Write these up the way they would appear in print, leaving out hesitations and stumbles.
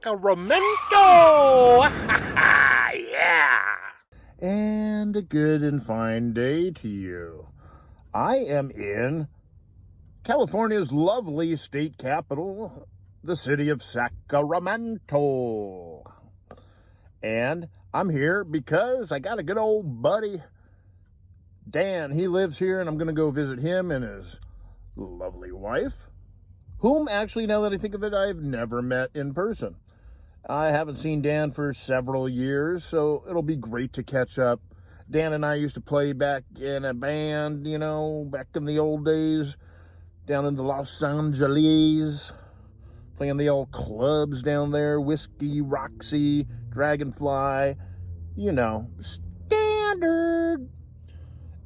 Sacramento! Yeah! And a good and fine day to you. I am in California's lovely state capital, the city of Sacramento. And I'm here because I got a good old buddy, Dan. He lives here, and I'm going to go visit him and his lovely wife, whom actually, now that I think of it, I've never met in person. I haven't seen Dan for several years, so it'll be great to catch up. Dan and I used to play back in a band, you know, back in the old days, down in the Los Angeles, playing the old clubs down there, Whiskey, Roxy, Dragonfly, you know, standard.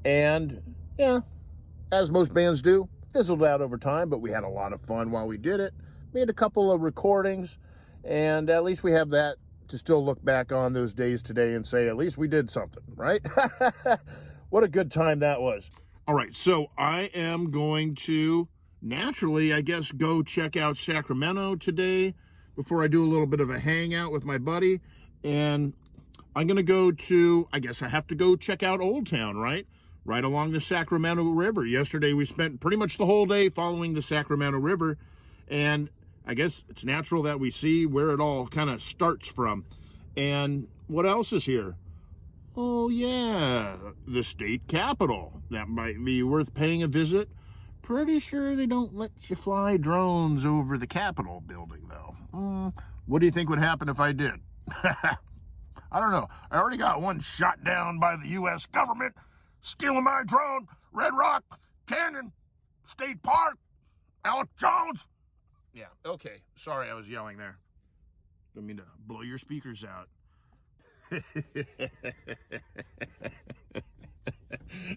And, yeah, as most bands do, fizzled out over time, but we had a lot of fun while we did it. Made a couple of recordings, and at least we have that to still look back on those days today and say, at least we did something, right? What a good time that was. All right, so I am going to naturally, I guess, go check out Sacramento today before I do a little bit of a hangout with my buddy. And I'm going to go to, I guess I have to go check out Old Town, right? Right along the Sacramento River. Yesterday we spent pretty much the whole day following the Sacramento River, and I guess it's natural that we see where it all kind of starts from. And what else is here? Oh yeah, the state capitol. That might be worth paying a visit. Pretty sure they don't let you fly drones over the Capitol building, though. What do you think would happen if I did? I don't know. I already got one shot down by the U.S. government, stealing my drone. Red Rock, Canyon, State Park, Alex Jones. Yeah, okay. Sorry I was yelling there. Don't mean to blow your speakers out.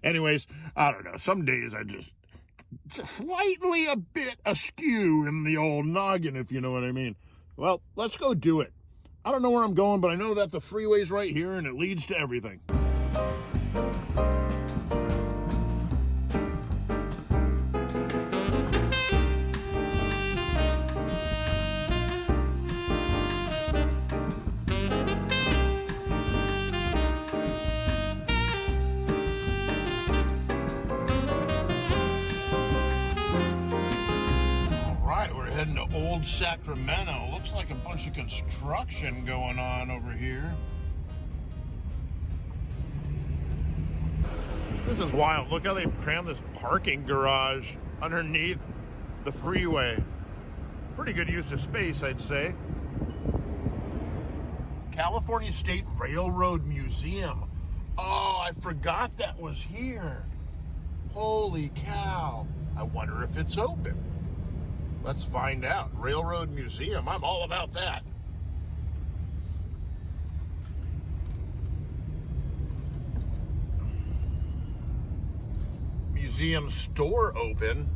Anyways, I don't know. Some days I just slightly a bit askew in the old noggin, if you know what I mean. Well, let's go do it. I don't know where I'm going, but I know that the freeway's right here and it leads to everything. Heading to Old Sacramento. Looks like a bunch of construction going on over here. This is wild. Look how they crammed this parking garage underneath the freeway. Pretty good use of space, I'd say. California State Railroad Museum. Oh, I forgot that was here. Holy cow. I wonder if it's open. Let's find out. Railroad Museum. I'm all about that. Museum store open.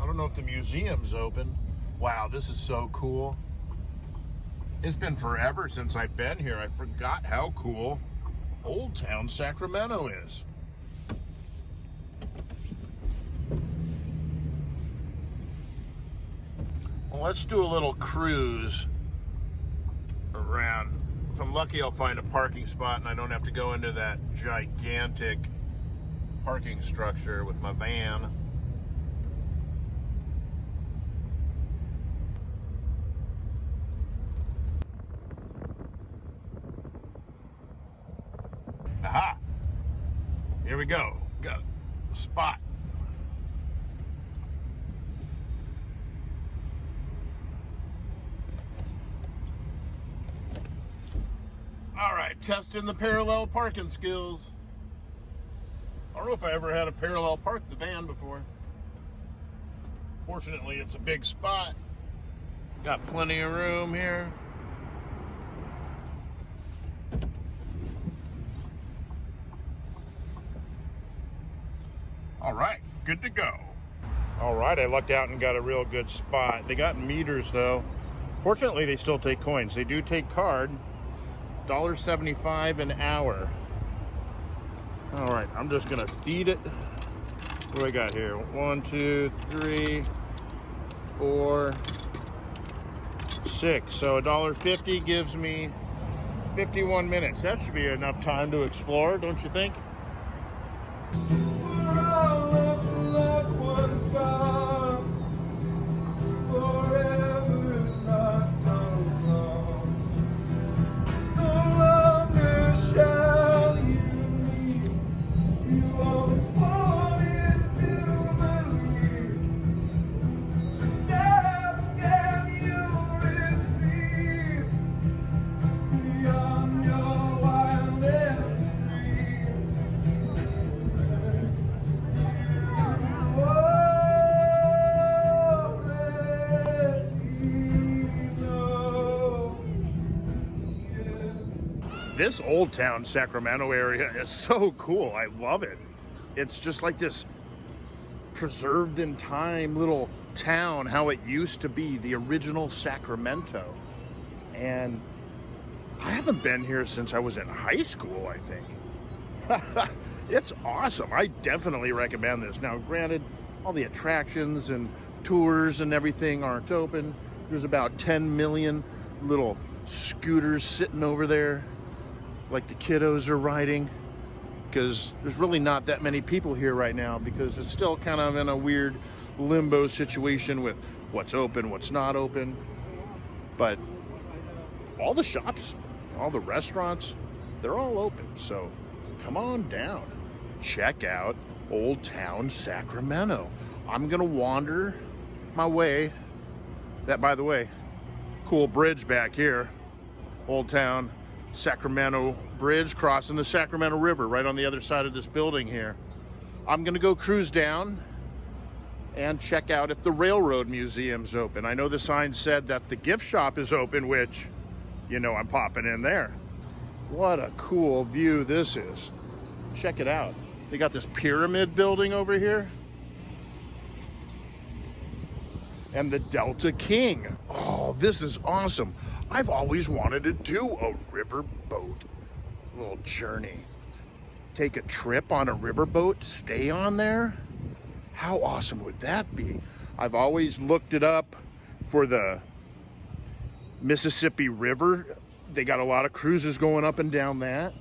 I don't know if the museum's open. Wow, this is so cool. It's been forever since I've been here. I forgot how cool Old Town Sacramento is. Well, let's do a little cruise around. If I'm lucky, I'll find a parking spot and I don't have to go into that gigantic parking structure with my van. Aha! Here we go. Got a spot. All right, testing the parallel parking skills. I don't know if I ever had a parallel park the van before. Fortunately, it's a big spot. Got plenty of room here. All right, good to go. All right, I lucked out and got a real good spot. They got meters though. Fortunately, they still take coins. They do take card. $1.75 an hour. All right, I'm just gonna feed it. What do I got here? 1, 2, 3, 4, 6. So $1.50 gives me 51 minutes. That should be enough time to explore, don't you think? This Old Town Sacramento area is so cool. I love it. It's just like this preserved in time little town, how it used to be, the original Sacramento. And I haven't been here since I was in high school, I think. It's awesome. I definitely recommend this. Now, granted, all the attractions and tours and everything aren't open. There's about 10 million little scooters sitting over there, like the kiddos are riding, because there's really not that many people here right now because it's still kind of in a weird limbo situation with what's open, what's not open. But all the shops, all the restaurants, they're all open. So come on down, check out Old Town Sacramento. I'm gonna wander my way. That, by the way, cool bridge back here, Old Town Sacramento Bridge crossing the Sacramento River right on the other side of this building here. I'm gonna go cruise down and check out if the Railroad Museum's open. I know the sign said that the gift shop is open, which, you know, I'm popping in there. What a cool view this is. Check it out. They got this pyramid building over here. And the Delta King. Oh, this is awesome. I've always wanted to do a riverboat little journey. Take a trip on a riverboat, stay on there. How awesome would that be? I've always looked it up for the Mississippi River. They got a lot of cruises going up and down that.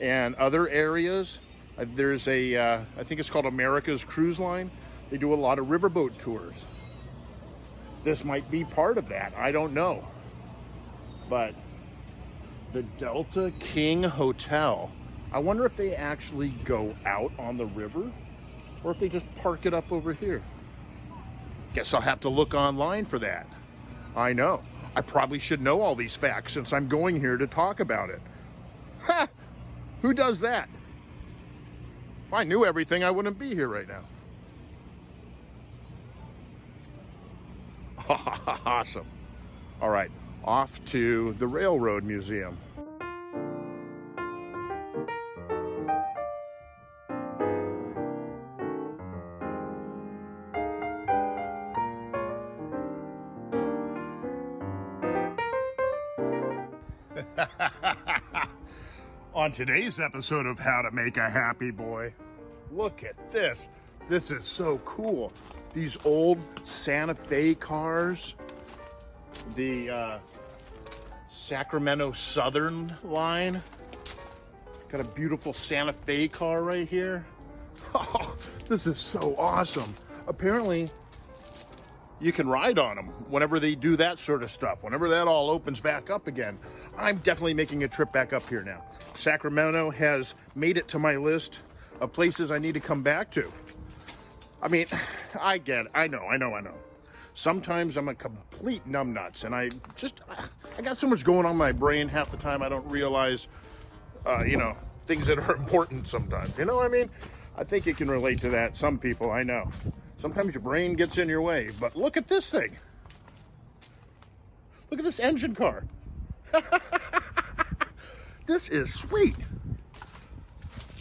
And other areas, there's a, I think it's called America's Cruise Line. They do a lot of riverboat tours. This might be part of that, I don't know. But the Delta King Hotel, I wonder if they actually go out on the river or if they just park it up over here. Guess I'll have to look online for that. I know. I probably should know all these facts since I'm going here to talk about it. Ha! Who does that? If I knew everything, I wouldn't be here right now. Awesome. All right. Off to the Railroad Museum. On today's episode of How to Make a Happy Boy, look at this. This is so cool. These old Santa Fe cars. The Sacramento Southern line. Got a beautiful Santa Fe car right here. Oh, this is so awesome. Apparently, you can ride on them whenever they do that sort of stuff. Whenever that all opens back up again. I'm definitely making a trip back up here now. Sacramento has made it to my list of places I need to come back to. I mean, I get it. I know. Sometimes I'm a complete numbnuts, and I got so much going on in my brain half the time I don't realize, things that are important sometimes. You know what I mean? I think you can relate to that. Some people, I know. Sometimes your brain gets in your way, but look at this thing. Look at this engine car. This is sweet.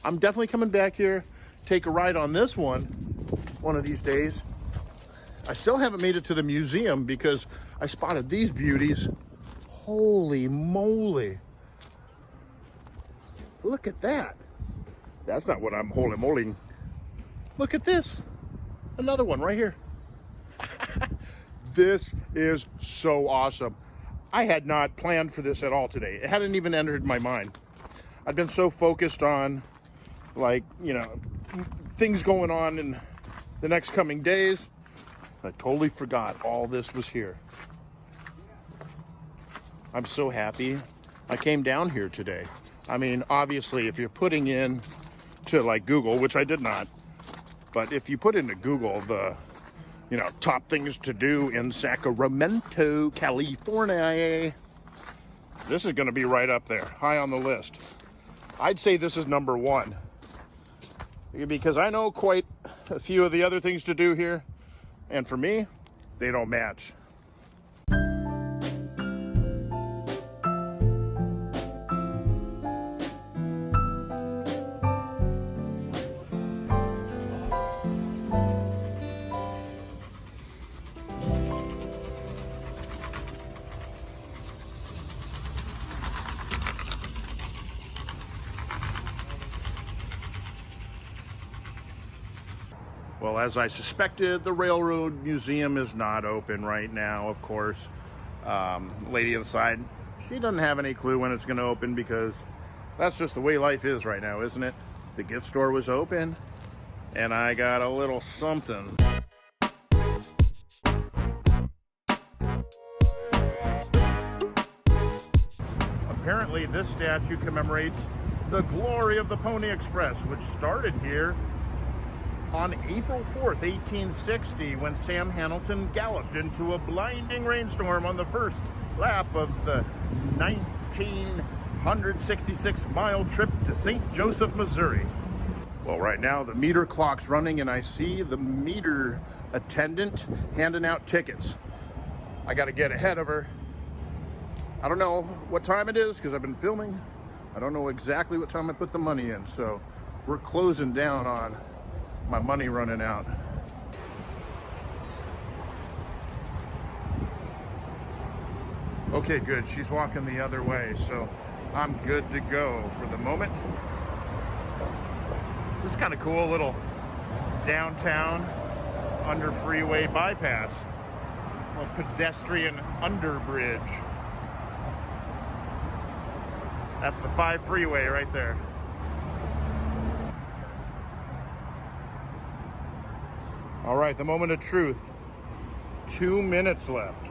I'm definitely coming back here, take a ride on this one of these days. I still haven't made it to the museum because I spotted these beauties. Holy moly. Look at that. That's not what I'm holy moly. Look at this. Another one right here. This is so awesome. I had not planned for this at all today. It hadn't even entered my mind. I've been so focused on, like, you know, things going on in the next coming days. I totally forgot all this was here. I'm so happy I came down here today. I mean, obviously, if you're putting in to like Google, which I did not, but if you put into Google the, you know, top things to do in Sacramento, California, this is going to be right up there, high on the list. I'd say this is number one, because I know quite a few of the other things to do here, and for me, they don't match. Well, as I suspected, the Railroad Museum is not open right now, of course. Lady inside, she doesn't have any clue when it's going to open, because that's just the way life is right now, isn't it? The gift store was open, and I got a little something. Apparently, this statue commemorates the glory of the Pony Express, which started here on April 4th, 1860, when Sam Hamilton galloped into a blinding rainstorm on the first lap of the 1966-mile trip to St. Joseph, Missouri. Well, right now the meter clock's running, and I see the meter attendant handing out tickets. I got to get ahead of her. I don't know what time it is because I've been filming. I don't know exactly what time I put the money in, so we're closing down on my money running out. Okay, good. She's walking the other way, so I'm good to go for the moment. This is kind of cool, little downtown under freeway bypass, a pedestrian underbridge. That's the 5 freeway right there. All right, the moment of truth. 2 minutes left.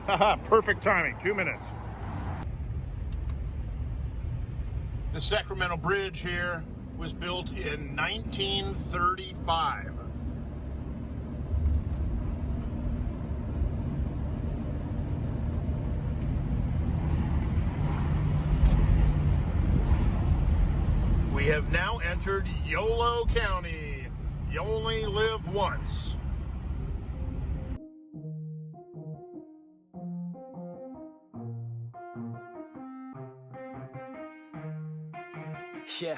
Haha, perfect timing, 2 minutes. The Sacramento Bridge here was built in 1935. We have now entered Yolo County. You only live once. Yeah,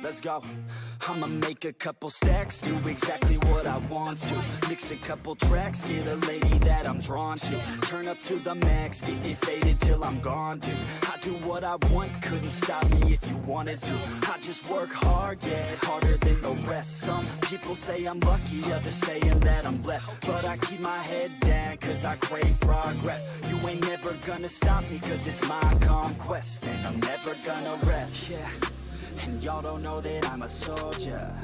let's go. I'ma make a couple stacks, do exactly what I want to. Mix a couple tracks, get a lady that I'm drawn to. Turn up to the max, get me faded till I'm gone, dude. I do what I want, couldn't stop me if you wanted to. I just work hard, yeah, harder than the rest. Some people say I'm lucky, others saying that I'm blessed. But I keep my head down, cause I crave progress. You ain't never gonna stop me, cause it's my conquest. And I'm never gonna rest, yeah. And y'all don't know that I'm a soldier.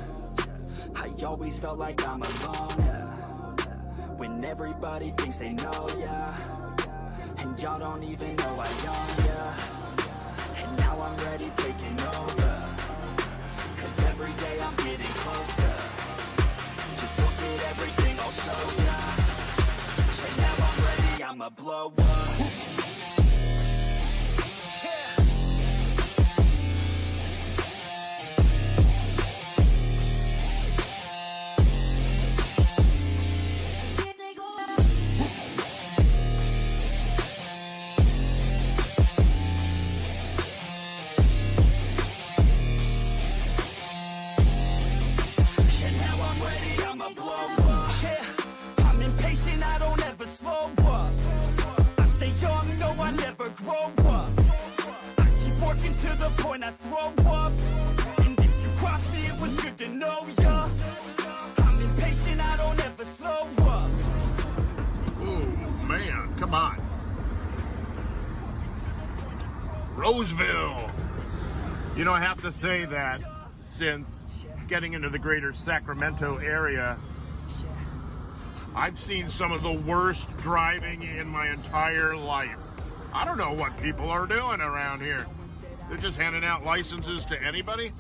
I always felt like I'm alone, yeah. When everybody thinks they know, yeah. And y'all don't even know I own, yeah. And now I'm ready taking over, cause every day I'm getting closer. Just look at everything I'll show ya. And now I'm ready, I'ma blow up. I throw up, and if you cross me, it was good to know ya. I'm impatient, I don't ever slow up. Oh man, come on. Roseville. You know, I have to say that since getting into the greater Sacramento area, I've seen some of the worst driving in my entire life. I don't know what people are doing around here. They're just handing out licenses to anybody,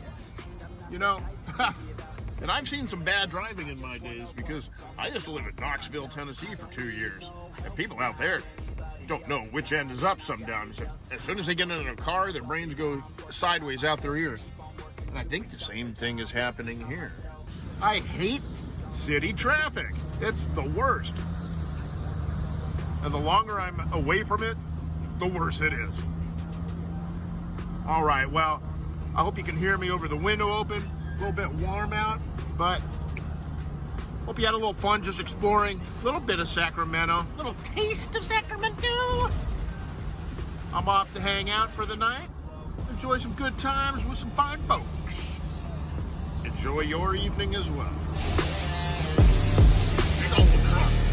you know. And I've seen some bad driving in my days because I used to live in Knoxville, Tennessee for 2 years. And people out there don't know which end is up sometimes. As soon as they get in a car, their brains go sideways out their ears. And I think the same thing is happening here. I hate city traffic. It's the worst. And the longer I'm away from it, the worse it is. All right, well, I hope you can hear me over the window open. A little bit warm out, but hope you had a little fun just exploring a little bit of Sacramento, a little taste of Sacramento. I'm off to hang out for the night, enjoy some good times with some fine folks. Enjoy your evening as well. Big old truck.